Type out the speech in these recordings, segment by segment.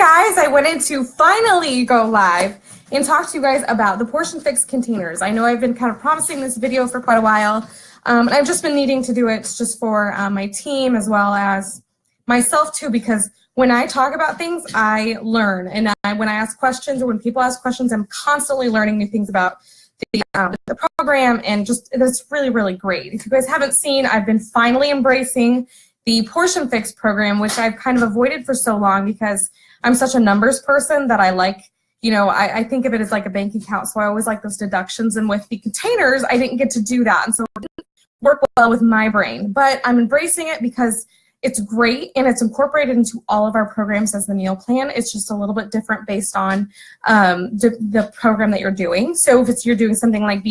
guys, I wanted to finally go live and talk to you guys about the Portion Fix containers. I know I've been kind of promising this video for quite a while, and I've just been needing to do it just for my team as well as myself too, because when I talk about things, I learn, and when I ask questions or when people ask questions, I'm constantly learning new things about the program, and just that's really, really great. If you guys haven't seen, I've been finally embracing the Portion Fix program, which I've kind of avoided for so long because I'm such a numbers person that I like, you know, I think of it as like a bank account, so I always like those deductions, and with the containers, I didn't get to do that, and so it didn't work well with my brain, but I'm embracing it because it's great and it's incorporated into all of our programs as the meal plan. It's just a little bit different based on the program that you're doing. So if you're doing something like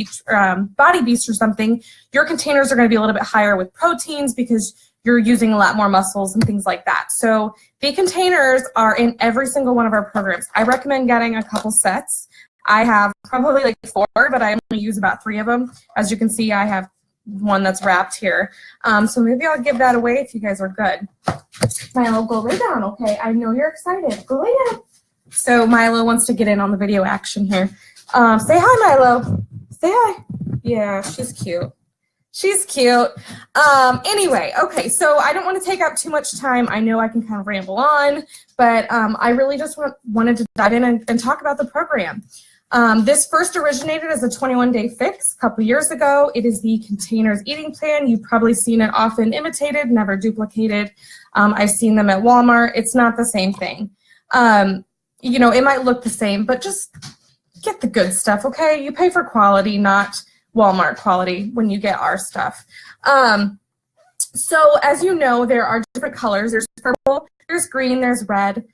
Body Beast or something, your containers are going to be a little bit higher with proteins because you're using a lot more muscles and things like that. So the containers are in every single one of our programs. I recommend getting a couple sets. I have probably like 4, but I only use about 3 of them. As you can see, I have one that's wrapped here. So maybe I'll give that away if you guys are good. Milo, go lay down, okay? I know you're excited. Go lay down. So Milo wants to get in on the video action here. Say hi, Milo. Say hi. Yeah, she's cute. She's cute. Anyway, okay, so I don't want to take up too much time. I know I can kind of ramble on, but I really just wanted to dive in and talk about the program. This first originated as a 21-day fix a couple years ago. It is the Containers Eating Plan. You've probably seen it often imitated, never duplicated. I've seen them at Walmart. It's not the same thing. You know, it might look the same, but just get the good stuff, okay? You pay for quality, not Walmart quality when you get our stuff. So as you know, there are different colors. There's purple, there's green, there's red,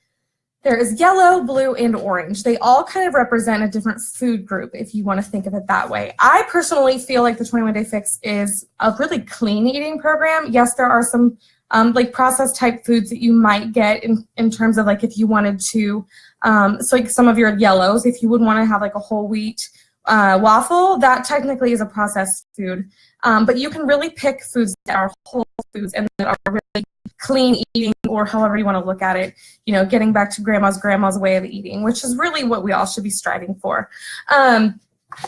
there is yellow, blue, and orange. They all kind of represent a different food group if you want to think of it that way. I personally feel like the 21-Day Fix is a really clean eating program. Yes, there are some like processed type foods that you might get in terms of like if you wanted to, so like some of your yellows, if you would want to have like a whole wheat waffle, that technically is a processed food. But you can really pick foods that are whole foods and that are really clean eating, or however you want to look at it, you know, getting back to grandma's way of eating, which is really what we all should be striving for.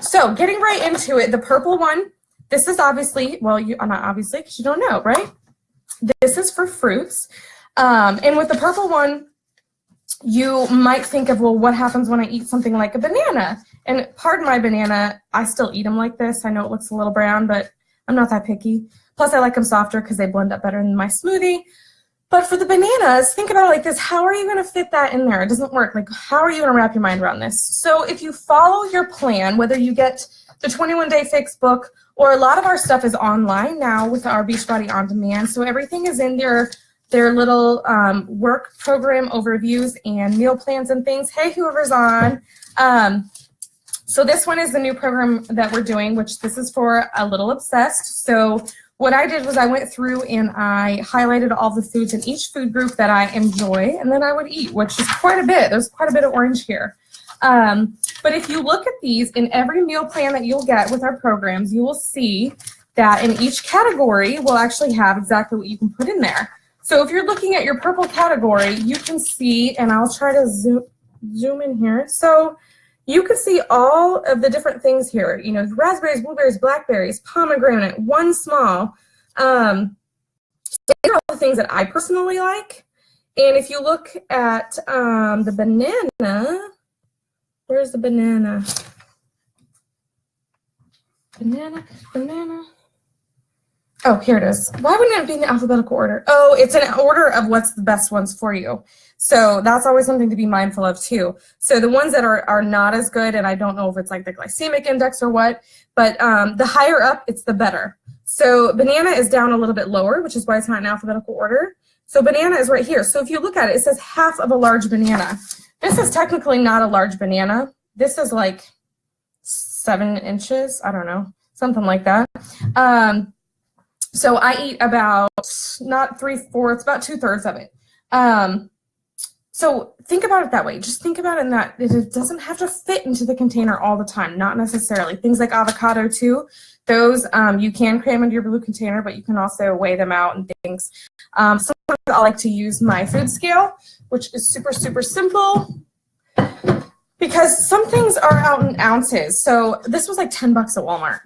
So getting right into it, the purple one, this is obviously, well, not obviously because you don't know, right? This is for fruits. And with the purple one, you might think of, well, what happens when I eat something like a banana? And pardon my banana, I still eat them like this. I know it looks a little brown, but I'm not that picky. Plus, I like them softer because they blend up better in my smoothie. But for the bananas, think about it like this. How are you going to fit that in there? It doesn't work. Like, how are you going to wrap your mind around this? So if you follow your plan, whether you get the 21-Day Fix book, or a lot of our stuff is online now with our Beachbody On Demand. So everything is in their little work program overviews and meal plans and things. Hey, whoever's on. So this one is the new program that we're doing, which this is for A Little Obsessed. So what I did was I went through and I highlighted all the foods in each food group that I enjoy, and then I would eat, which is quite a bit. There's quite a bit of orange here. But if you look at these, in every meal plan that you'll get with our programs, you will see that in each category, we'll actually have exactly what you can put in there. So if you're looking at your purple category, you can see, and I'll try to zoom in here. So you can see all of the different things here. You know, raspberries, blueberries, blackberries, pomegranate, one small. So these are all the things that I personally like. And if you look at the banana, where's the banana? Banana. Oh, here it is. Why wouldn't it be in the alphabetical order? Oh, it's in order of what's the best ones for you. So that's always something to be mindful of too. So the ones that are not as good, and I don't know if it's like the glycemic index or what, but the higher up, it's the better. So banana is down a little bit lower, which is why it's not in alphabetical order. So banana is right here. So if you look at it, it says half of a large banana. This is technically not a large banana. This is like 7 inches. I don't know, something like that. So I eat about, not 3/4, about 2/3 of it. So think about it that way. Just think about it in that it doesn't have to fit into the container all the time, not necessarily. Things like avocado too, those you can cram into your blue container, but you can also weigh them out and things. Sometimes I like to use my food scale, which is super, super simple because some things are out in ounces. So this was like 10 bucks at Walmart.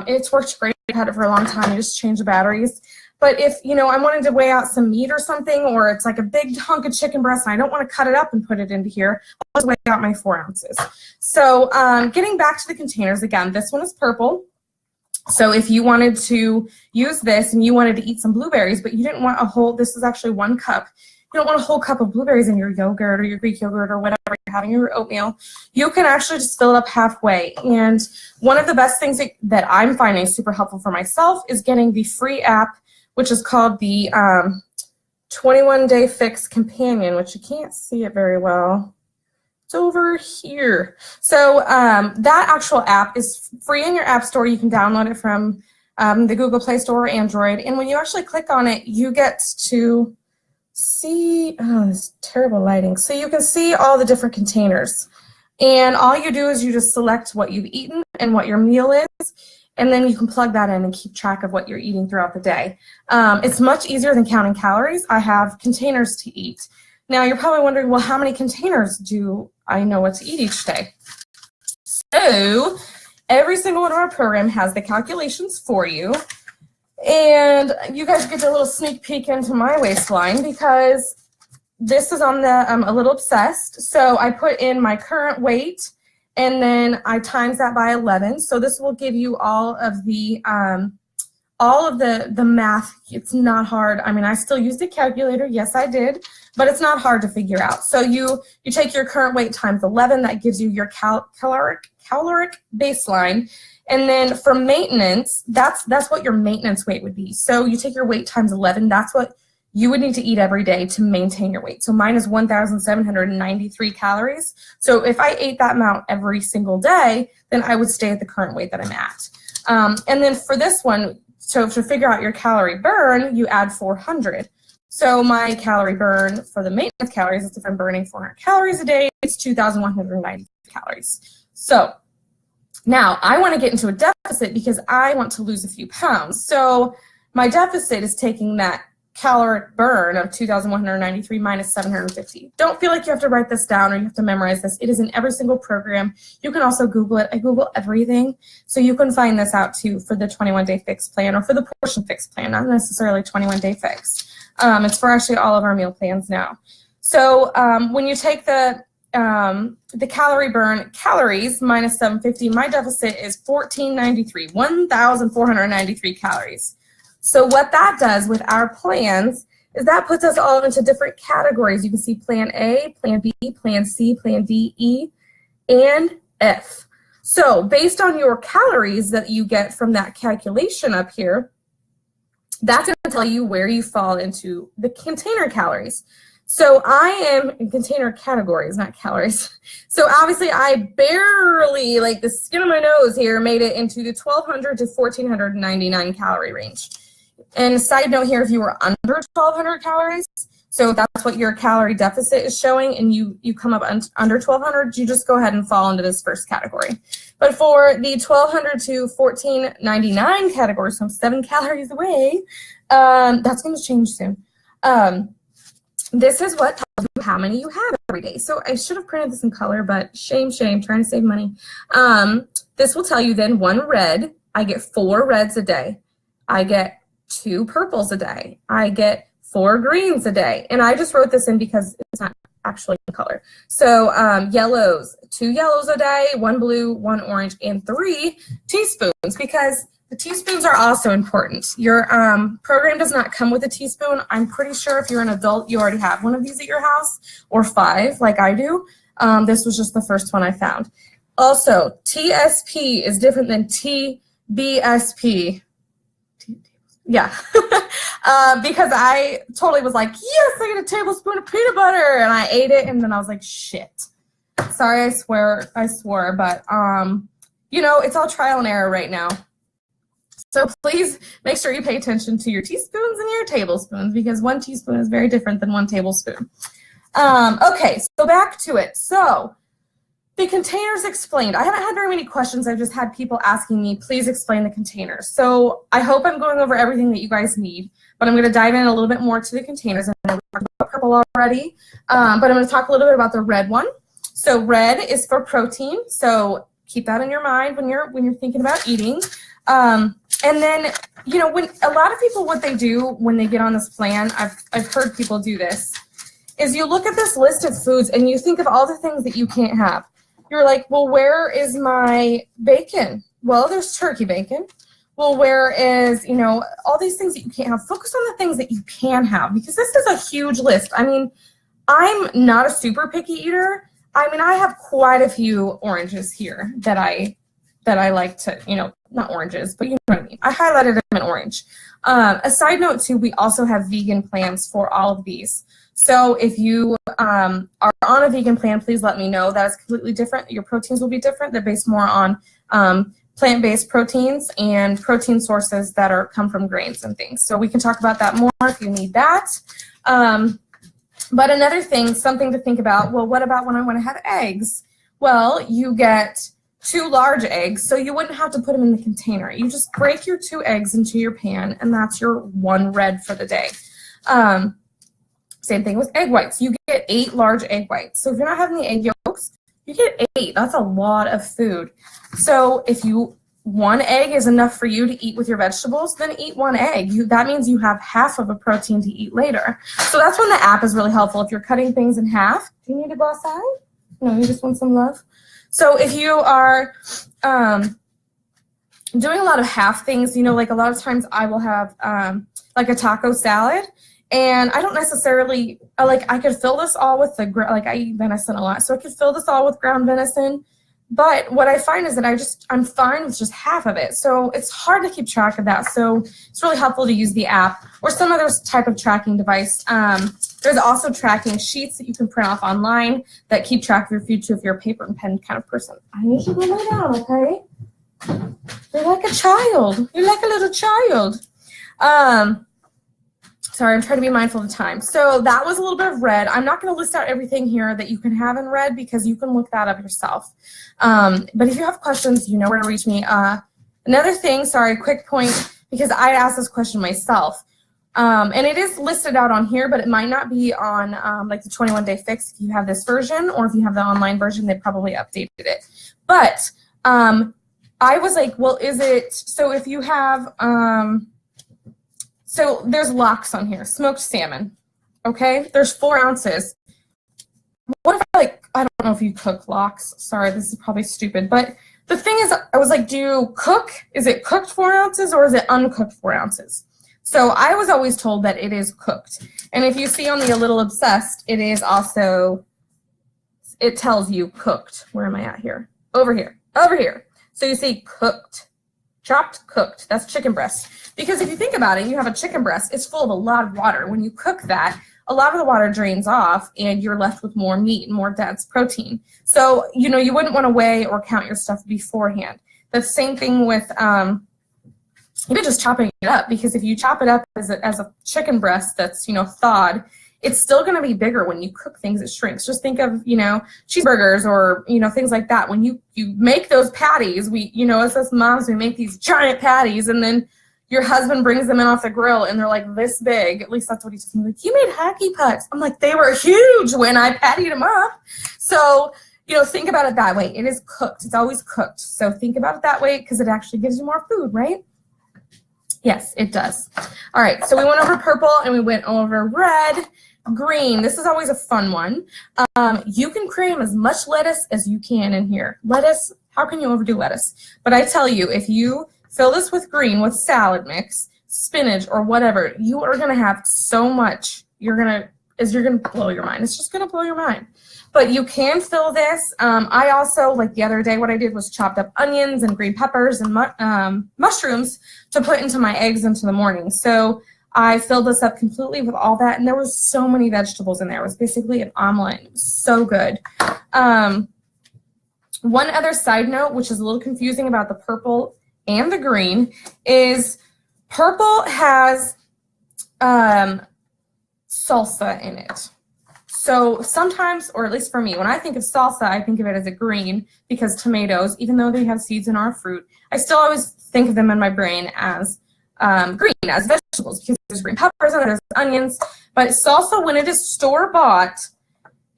It's worked great. I've had it for a long time. You just change the batteries. But if, you know, I wanted to weigh out some meat or something, or it's like a big hunk of chicken breast and I don't want to cut it up and put it into here, I'll just weigh out my 4 ounces. So getting back to the containers again, this one is purple. So if you wanted to use this and you wanted to eat some blueberries, but you didn't want a whole, this is actually 1 cup. You don't want a whole cup of blueberries in your yogurt or your Greek yogurt or whatever you're having, your oatmeal. You can actually just fill it up halfway. And one of the best things that I'm finding super helpful for myself is getting the free app, which is called the 21 Day Fix Companion, which you can't see it very well. It's over here. So that actual app is free in your app store. You can download it from the Google Play Store or Android. And when you actually click on it, you get to see, oh, this terrible lighting. So you can see all the different containers. And all you do is you just select what you've eaten and what your meal is. And then you can plug that in and keep track of what you're eating throughout the day. It's much easier than counting calories. I have containers to eat. Now, you're probably wondering, well, how many containers do I know what to eat each day? So every single one of our program has the calculations for you. And you guys get a little sneak peek into my waistline because this is on the A Little Obsessed. So I put in my current weight, and then I times that by 11. So this will give you all of the math. It's not hard. I mean, I still used a calculator. Yes, I did. But it's not hard to figure out. So you take your current weight times 11. That gives you your caloric baseline. And then for maintenance, that's what your maintenance weight would be. So you take your weight times 11. That's what you would need to eat every day to maintain your weight. So mine is 1,793 calories. So if I ate that amount every single day, then I would stay at the current weight that I'm at. And then for this one, so to figure out your calorie burn, you add 400. So my calorie burn for the maintenance calories is if I'm burning 400 calories a day, it's 2,190 calories. So now I want to get into a deficit because I want to lose a few pounds. So my deficit is taking that caloric burn of 2,193 minus 750. Don't feel like you have to write this down or you have to memorize this. It is in every single program. You can also Google it. I Google everything. So you can find this out too for the 21-day fix plan or for the portion fix plan, not necessarily 21-day fix. It's for actually all of our meal plans now. So when you take the calorie burn, calories minus 750, my deficit is 1,493 calories. So what that does with our plans is that puts us all into different categories. You can see Plan A, Plan B, Plan C, Plan D, E, and F. So based on your calories that you get from that calculation up here, that's going to tell you where you fall into the container calories. So I am in container categories, not calories. So obviously I barely, like the skin of my nose here, made it into the 1,200 to 1,499 calorie range. And a side note here, if you were under 1,200 calories, so if that's what your calorie deficit is showing and you come up under 1,200, you just go ahead and fall into this first category. But for the 1,200 to 1,499 category, so I'm 7 calories away, that's going to change soon. This is what tells you how many you have every day. So I should have printed this in color, but shame, trying to save money. This will tell you then 1 red. I get 4 reds a day. I get 2 purples a day. I get 4 greens a day. And I just wrote this in because it's not actually in color. So yellows, 2 yellows a day, 1 blue, 1 orange, and 3 teaspoons, because the teaspoons are also important. Your program does not come with a teaspoon. I'm pretty sure if you're an adult, you already have one of these at your house, or 5 like I do. This was just the first one I found. Also, TSP is different than TBSP. Yeah, because I totally was like, yes, I get a tablespoon of peanut butter, and I ate it, and then I was like, shit. Sorry, I swore, but you know, it's all trial and error right now. So please make sure you pay attention to your teaspoons and your tablespoons, because 1 teaspoon is very different than 1 tablespoon. Okay, so back to it. So the containers explained. I haven't had very many questions. I've just had people asking me, please explain the containers. So I hope I'm going over everything that you guys need, but I'm going to dive in a little bit more to the containers. And then we talk about purple purple already, but I'm going to talk a little bit about the red one. So red is for protein, so keep that in your mind when you're thinking about eating. And then, you know, when a lot of people, what they do when they get on this plan, I've heard people do this, is you look at this list of foods and you think of all the things that you can't have. You're like, well, where is my bacon? Well, there's turkey bacon. Well, where is, you know, all these things that you can't have? Focus on the things that you can have, because this is a huge list. I mean, I'm not a super picky eater. I mean, I have quite a few oranges here that I like to, you know, not oranges, but you know what I mean. I highlighted them in orange. A side note too, we also have vegan plans for all of these. So if you are on a vegan plan, please let me know. That is completely different. Your proteins will be different. They're based more on plant-based proteins and protein sources that come from grains and things. So we can talk about that more if you need that. But another thing, something to think about, well, what about when I want to have eggs? Well, you get 2 large eggs, so you wouldn't have to put them in the container. You just break your 2 eggs into your pan, and that's your 1 red for the day. Same thing with egg whites. You get 8 large egg whites. So if you're not having the egg yolks, you get 8. That's a lot of food. So if 1 egg is enough for you to eat with your vegetables, then eat 1 egg. That means you have half of a protein to eat later. So that's when the app is really helpful. If you're cutting things in half, do you need to go outside? No, you just want some love? So if you are doing a lot of half things, you know, like a lot of times I will have like a taco salad, and I don't necessarily, I could fill this all with I eat venison a lot, so I could fill this all with ground venison. But what I find is that I'm fine with just half of it. So it's hard to keep track of that. So it's really helpful to use the app or some other type of tracking device. There's also tracking sheets that you can print off online that keep track of your food too if you're a paper and pen kind of person. I need you to lay down, okay? You're like a child. You're like a little child. Sorry, I'm trying to be mindful of the time. So that was a little bit of red. I'm not going to list out everything here that you can have in red because you can look that up yourself. But if you have questions, you know where to reach me. Another thing, sorry, quick point, because I asked this question myself. And it is listed out on here, but it might not be on like the 21-day fix if you have this version, or if you have the online version, they probably updated it. But I was like, well, is it, so if you have, so there's lox on here, smoked salmon, okay? There's 4 ounces. What if I don't know if you cook lox. Sorry, this is probably stupid. But the thing is, I was like, do you cook? Is it cooked 4 ounces or is it uncooked 4 ounces? So I was always told that it is cooked. And if you see on the A Little Obsessed, it is also, it tells you cooked. Where am I at here? Over here. Over here. So you see cooked. Chopped, cooked. That's chicken breast. Because if you think about it, you have a chicken breast. It's full of a lot of water. When you cook that, a lot of the water drains off, and you're left with more meat and more dense protein. So, you know, you wouldn't want to weigh or count your stuff beforehand. The same thing with even just chopping it up, because if you chop it up as a chicken breast that's, you know, thawed, it's still going to be bigger. When you cook things, it shrinks. Just think of, you know, cheeseburgers or, you know, things like that. When you make those patties, you know, as us moms, we make these giant patties, and then your husband brings them in off the grill, and they're like this big. At least that's what he says. He's like, you made hockey pucks. I'm like, they were huge when I patted them up. So, you know, think about it that way. It is cooked. It's always cooked. So think about it that way, because it actually gives you more food, right? Yes, it does. All right, so we went over purple and we went over red. Green, this is always a fun one. You can cram as much lettuce as you can in here. Lettuce, how can you overdo lettuce? But I tell you, if you fill this with green, with salad mix, spinach, or whatever, you are going to have so much. You're going to blow your mind. It's just going to blow your mind. But you can fill this. I also, like the other day, what I did was chopped up onions and green peppers and mushrooms to put into my eggs into the morning. So I filled this up completely with all that, and there was so many vegetables in there. It was basically an omelet. It was so good. One other side note, which is a little confusing about the purple and the green, is purple has salsa in it. So sometimes, or at least for me, when I think of salsa, I think of it as a green, because tomatoes, even though they have seeds in our fruit, I still always think of them in my brain as green, as vegetables, because there's green peppers and there's onions. But salsa, when it is store-bought,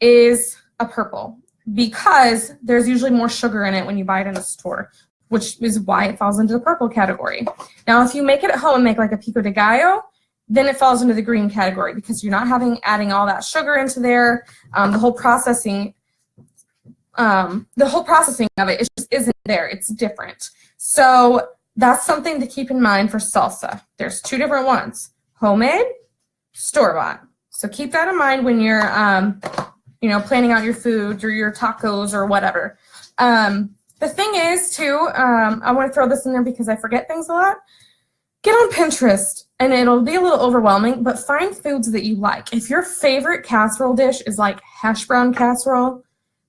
is a purple because there's usually more sugar in it when you buy it in a store, which is why it falls into the purple category. Now, if you make it at home and make like a pico de gallo, then it falls into the green category because you're not adding all that sugar into there. The whole processing of it just isn't there. It's different. So that's something to keep in mind for salsa. There's two different ones: homemade, store-bought. So keep that in mind when you're, planning out your food or your tacos or whatever. The thing is, too, I want to throw this in there because I forget things a lot. Get on Pinterest, and it'll be a little overwhelming, but find foods that you like. If your favorite casserole dish is like hash brown casserole,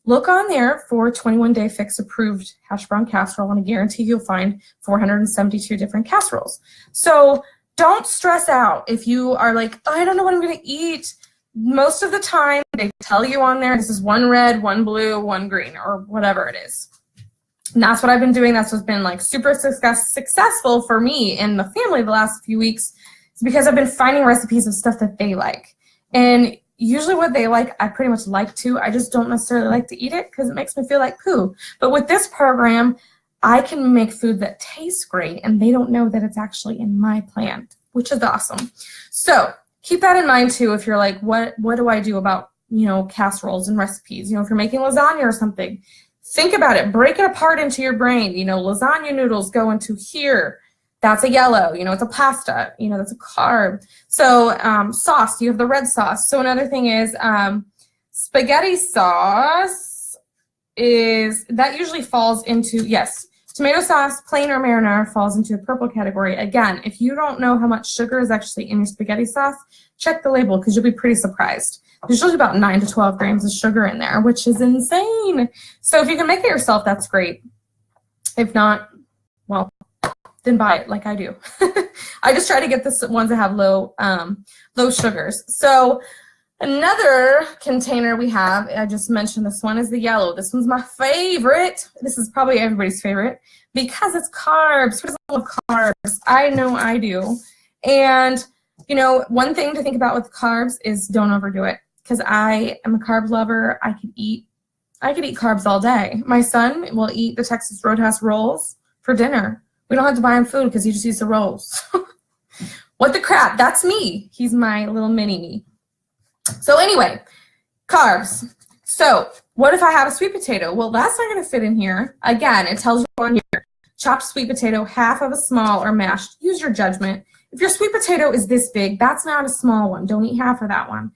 look on there for 21 Day Fix approved hash brown casserole, and I guarantee you'll find 472 different casseroles. So don't stress out if you are like, oh, I don't know what I'm going to eat. Most of the time, they tell you on there, this is one red, one blue, one green, or whatever it is. And that's what I've been doing. That's what's been like super successful for me and the family the last few weeks. It's because I've been finding recipes of stuff that they like. And usually what they like, I pretty much like too. I just don't necessarily like to eat it because it makes me feel like poo. But with this program, I can make food that tastes great, and they don't know that it's actually in my plan, which is awesome. So keep that in mind too if you're like, what do I do about, casseroles and recipes? If you're making lasagna or something, think about it. Break it apart into your brain. Lasagna noodles go into here. That's a yellow. It's a pasta. That's a carb. So sauce, you have the red sauce. So another thing is spaghetti sauce that usually falls into, yes, tomato sauce, plain or marinara falls into the purple category. Again, if you don't know how much sugar is actually in your spaghetti sauce, check the label because you'll be pretty surprised. There's usually about 9 to 12 grams of sugar in there, which is insane. So if you can make it yourself, that's great. If not, well, then buy it like I do. I just try to get the ones that have low sugars. So another container we have, I just mentioned this one, is the yellow. This one's my favorite. This is probably everybody's favorite because it's carbs. Who doesn't love carbs? I know I do. And, one thing to think about with carbs is don't overdo it. Because I am a carb lover. I could eat carbs all day. My son will eat the Texas Roadhouse rolls for dinner. We don't have to buy him food because he just eats the rolls. What the crap? That's me. He's my little mini me. So anyway, carbs. So what if I have a sweet potato? Well, that's not going to fit in here. Again, it tells you on here, chopped sweet potato, half of a small or mashed. Use your judgment. If your sweet potato is this big, that's not a small one. Don't eat half of that one.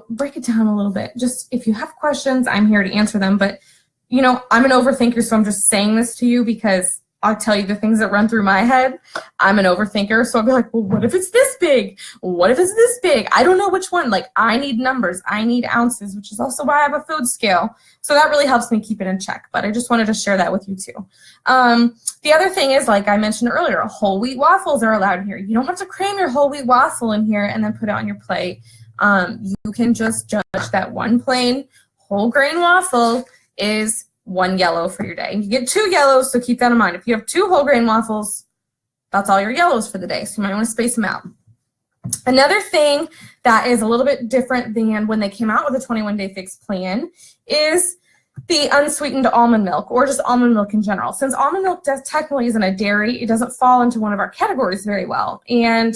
Break it down a little bit. Just if you have questions, I'm here to answer them. But, I'm an overthinker, so I'm just saying this to you because I'll tell you the things that run through my head. I'm an overthinker, so I'll be like, well, what if it's this big? What if it's this big? I don't know which one. Like, I need numbers. I need ounces, which is also why I have a food scale. So that really helps me keep it in check. But I just wanted to share that with you, too. The other thing is, like I mentioned earlier, whole wheat waffles are allowed in here. You don't have to cram your whole wheat waffle in here and then put it on your plate. You can just judge that one plain whole grain waffle is one yellow for your day. You get 2 yellows, so keep that in mind. If you have 2 whole grain waffles, that's all your yellows for the day, so you might want to space them out. Another thing that is a little bit different than when they came out with the 21 Day Fix plan is the unsweetened almond milk, or just almond milk in general. Since almond milk technically isn't a dairy, it doesn't fall into one of our categories very well, and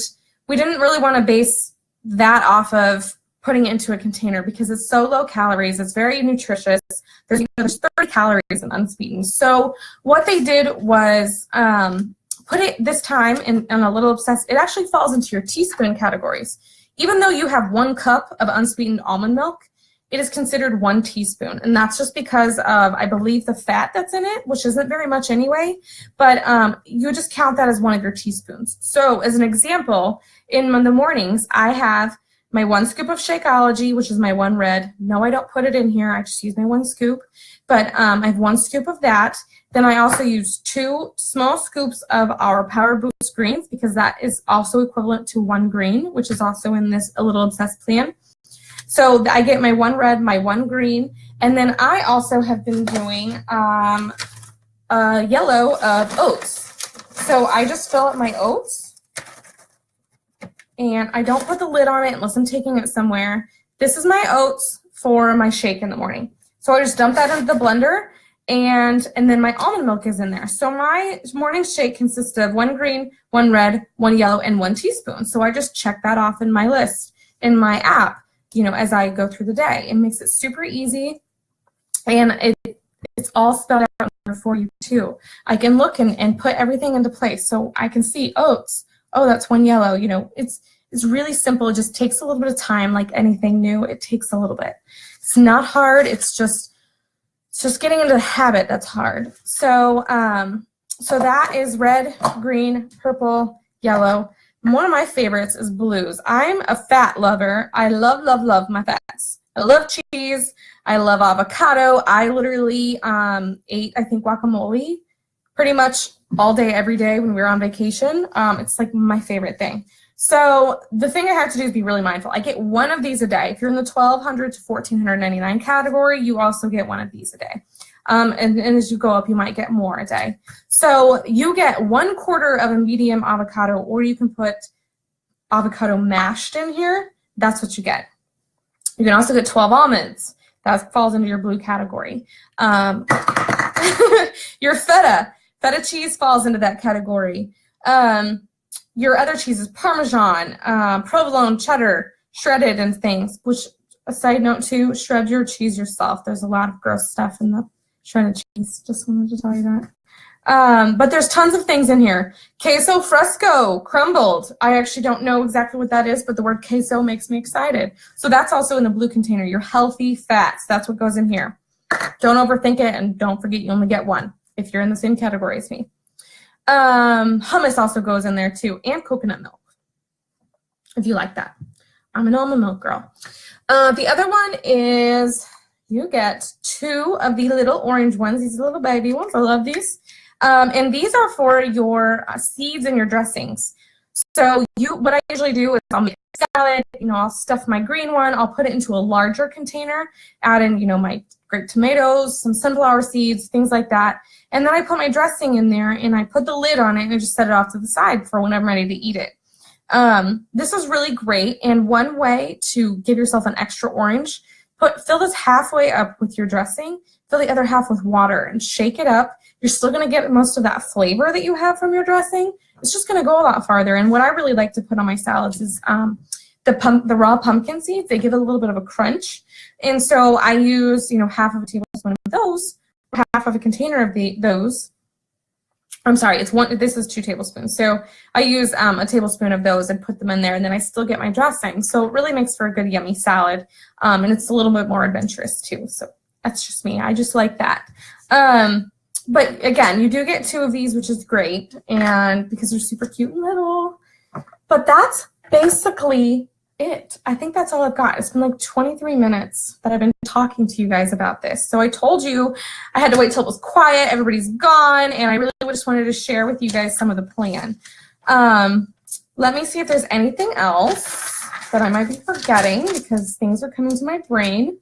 we didn't really want to base that off of putting it into a container because it's so low calories. It's very nutritious. There's 30 calories in unsweetened. So what they did was put it this time in a little obsessed. It actually falls into your teaspoon categories. Even though you have 1 cup of unsweetened almond milk, it is considered 1 teaspoon. And that's just because of, I believe, the fat that's in it, which isn't very much anyway. But you just count that as 1 of your teaspoons. So as an example, in the mornings, I have my 1 scoop of Shakeology, which is my 1 red. No, I don't put it in here. I just use my 1 scoop. But I have 1 scoop of that. Then I also use 2 small scoops of our Power Boost greens because that is also equivalent to 1 green, which is also in this A Little Obsessed plan. So I get my 1 red, my 1 green, and then I also have been doing a yellow of oats. So I just fill up my oats, and I don't put the lid on it unless I'm taking it somewhere. This is my oats for my shake in the morning. So I just dump that into the blender, and then my almond milk is in there. So my morning shake consists of 1 green, 1 red, 1 yellow, and 1 teaspoon. So I just check that off in my list in my app, you know, as I go through the day. It makes it super easy, and it's all spelled out for you too. I can look and put everything into place, so I can see oats. Oh, that's 1 yellow. You know, it's really simple. It just takes a little bit of time, like anything new. It takes a little bit. It's not hard. It's just getting into the habit that's hard. So so that is red, green, purple, yellow. One of my favorites is blues. I'm a fat lover. I love, love, love my fats. I love cheese. I love avocado. I literally ate, I think, guacamole pretty much all day, every day when we were on vacation. It's like my favorite thing. So the thing I have to do is be really mindful. I get 1 of these a day. If you're in the $1,200 to $1,499 category, you also get 1 of these a day. And as you go up, you might get more a day. So you get 1/4 of a medium avocado, or you can put avocado mashed in here. That's what you get. You can also get 12 almonds. That falls into your blue category. Your feta cheese falls into that category. Your other cheeses, Parmesan, provolone, cheddar, shredded, and things, which, a side note too, shred your cheese yourself. There's a lot of gross stuff in the shredded cheese. Just wanted to tell you that. But there's tons of things in here. Queso fresco, crumbled. I actually don't know exactly what that is, but the word queso makes me excited. So that's also in the blue container. Your healthy fats, that's what goes in here. Don't overthink it, and don't forget you only get 1 if you're in the same category as me. Hummus also goes in there too, and coconut milk, if you like that. I'm an almond milk girl. The other one is you get 2 of the little orange ones, these little baby ones. I love these. And these are for your seeds and your dressings. So what I usually do is I'll make a salad, you know, I'll stuff my green one, I'll put it into a larger container, add in, you know, my grape tomatoes, some sunflower seeds, things like that. And then I put my dressing in there, and I put the lid on it, and I just set it off to the side for when I'm ready to eat it. This is really great, and one way to give yourself an extra orange, fill this halfway up with your dressing, fill the other half with water, and shake it up. You're still going to get most of that flavor that you have from your dressing. It's just going to go a lot farther. And what I really like to put on my salads is the raw pumpkin seeds. They give it a little bit of a crunch. And so I use, you know, half of a tablespoon of those, half of a container of those. I'm sorry, this is 2 tablespoons. So I use a tablespoon of those and put them in there, and then I still get my dressing. So it really makes for a good, yummy salad. And it's a little bit more adventurous too. So that's just me. I just like that. But again, you do get 2 of these, which is great, and because they're super cute and little. But that's basically it. I think that's all I've got. It's been like 23 minutes that I've been talking to you guys about this. So I told you I had to wait till it was quiet, everybody's gone, and I really just wanted to share with you guys some of the plan. Let me see if there's anything else that I might be forgetting, because things are coming to my brain.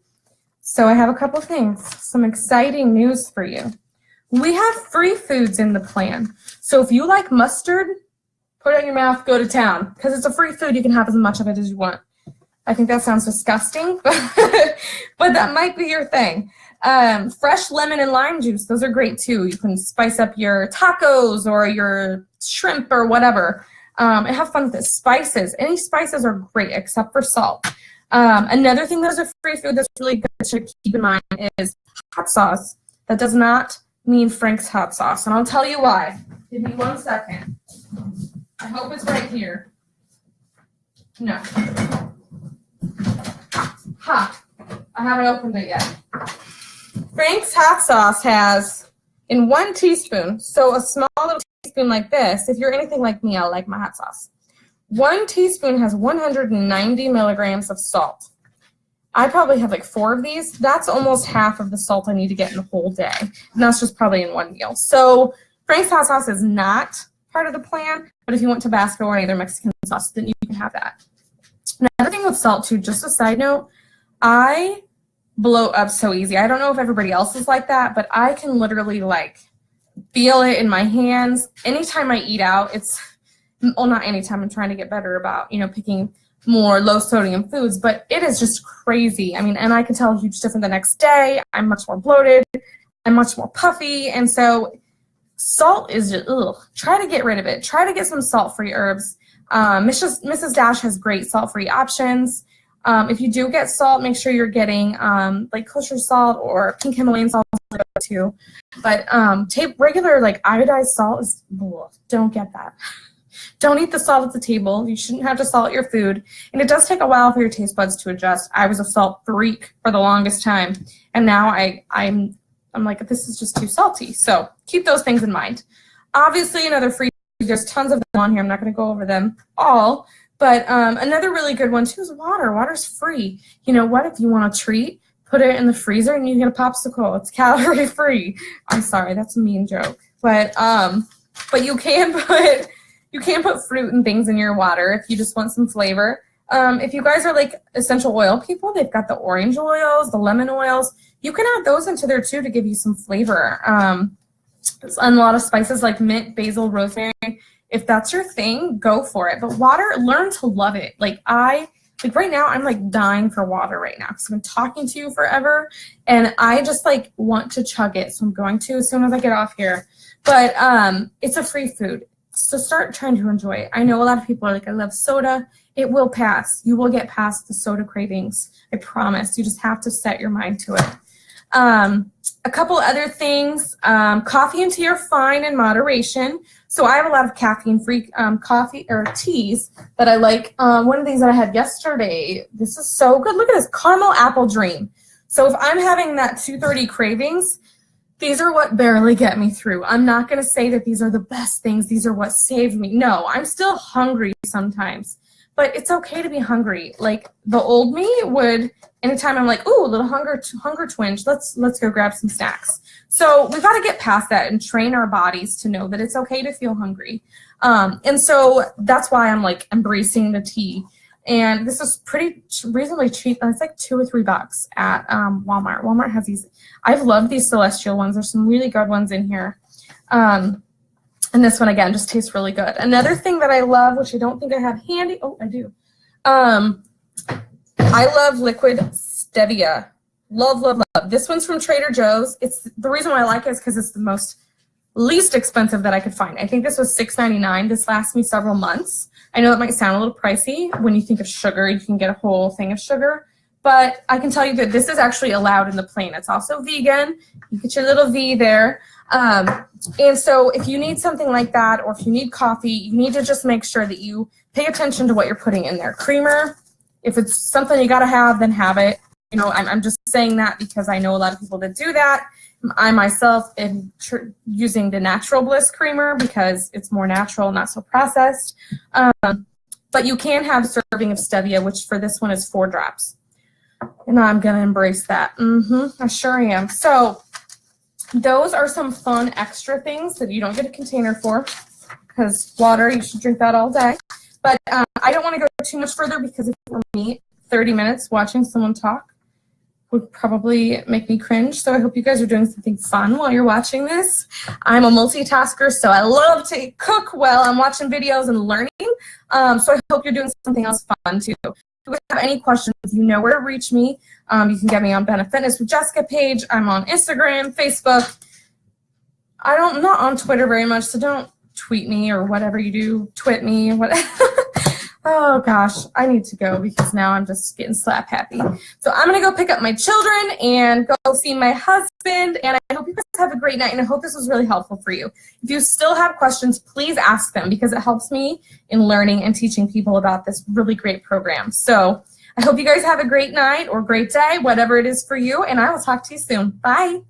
So I have a couple things, some exciting news for you. We have free foods in the plan. So if you like mustard, put it in your mouth, go to town. Because it's a free food, you can have as much of it as you want. I think that sounds disgusting, but that might be your thing. Fresh lemon and lime juice, those are great too. You can spice up your tacos or your shrimp or whatever. And have fun with it. Spices, any spices are great except for salt. Another thing that's a free food that's really good to keep in mind is hot sauce. That does not mean Frank's hot sauce, and I'll tell you why. Give me 1 second. I hope it's right here. No. Ha! I haven't opened it yet. Frank's hot sauce has, in 1 teaspoon, so a small little teaspoon like this, if you're anything like me, I like my hot sauce. 1 teaspoon has 190 milligrams of salt. I probably have like 4 of these. That's almost half of the salt I need to get in the whole day. And that's just probably in 1 meal. So Frank's hot sauce is not part of the plan, but if you want Tabasco or any other Mexican sauce, then you can have that. Another thing with salt too, just a side note, I blow up so easy. I don't know if everybody else is like that, but I can literally like feel it in my hands. Anytime I eat out, well, not anytime. I'm trying to get better about, picking more low sodium foods, but it is just crazy. I mean, and I can tell a huge difference the next day. I'm much more bloated. I'm much more puffy. And so salt is just, try to get rid of it. Try to get some salt-free herbs. Mrs. Dash has great salt-free options. If you do get salt, make sure you're getting like kosher salt or pink Himalayan salt too. But regular like iodized salt is, don't get that. Don't eat the salt at the table. You shouldn't have to salt your food. And it does take a while for your taste buds to adjust. I was a salt freak for the longest time. And now I'm like, this is just too salty. So keep those things in mind. Obviously, another free, there's tons of them on here. I'm not going to go over them all. But another really good one, too, is water. Water's free. You know what? If you want a treat, put it in the freezer and you get a popsicle. It's calorie free. I'm sorry, that's a mean joke. But you can put fruit and things in your water if you just want some flavor. If you guys are like essential oil people, they've got the orange oils, the lemon oils. You can add those into there too to give you some flavor. And a lot of spices like mint, basil, rosemary. If that's your thing, go for it. But water, learn to love it. Like right now, I'm like dying for water right now because I've been talking to you forever and I just like want to chug it. So I'm going to as soon as I get off here. But it's a free food. So start trying to enjoy it. I know a lot of people are like, I love soda. It will pass. You will get past the soda cravings. I promise. You just have to set your mind to it. A couple other things. Coffee and tea are fine in moderation. So I have a lot of caffeine-free coffee or teas that I like. One of these that I had yesterday, this is so good. Look at this, Caramel Apple Dream. So if I'm having that 2:30 cravings, these are what barely get me through. I'm not going to say that these are the best things. These are what saved me. No, I'm still hungry sometimes. But it's okay to be hungry. Like the old me would, anytime I'm like, ooh, a little hunger twinge, let's go grab some snacks. So we've got to get past that and train our bodies to know that it's okay to feel hungry. And so that's why I'm like embracing the tea. And this is pretty reasonably cheap. It's like $2 or $3 at Walmart. Walmart has these. I've loved these Celestial ones. There's some really good ones in here. And this one, again, just tastes really good. Another thing that I love, which I don't think I have handy. Oh, I do. I love liquid stevia. Love, love, love. This one's from Trader Joe's. It's the reason why I like it is because it's the least expensive that I could find. I think this was $6.99. This lasts me several months. I know it might sound a little pricey. When you think of sugar, you can get a whole thing of sugar. But I can tell you that this is actually allowed in the plane. It's also vegan. You get your little V there. And so if you need something like that, or if you need coffee, you need to just make sure that you pay attention to what you're putting in there. Creamer, if it's something you got to have, then have it. You know, I'm just saying that because I know a lot of people that do that. I myself am using the Natural Bliss creamer because it's more natural, not so processed. But you can have a serving of stevia, which for this one is 4 drops. And I'm going to embrace that. I sure am. So those are some fun extra things that you don't get a container for, because water, you should drink that all day. But I don't want to go too much further because if it were me, 30 minutes watching someone talk would probably make me cringe. So I hope you guys are doing something fun while you're watching this. I'm a multitasker, so I love to cook while I'm watching videos and learning. So I hope you're doing something else fun too. If you have any questions, you know where to reach me. You can get me on Bennett Fitness with Jessica page. I'm on Instagram, Facebook. I'm not on Twitter very much, so don't tweet me or whatever you do. Twit me, whatever. Oh gosh, I need to go because now I'm just getting slap happy. So I'm gonna go pick up my children and go see my husband, and I hope you guys have a great night, and I hope this was really helpful for you. If you still have questions, please ask them because it helps me in learning and teaching people about this really great program. So I hope you guys have a great night or great day, whatever it is for you, and I will talk to you soon. Bye.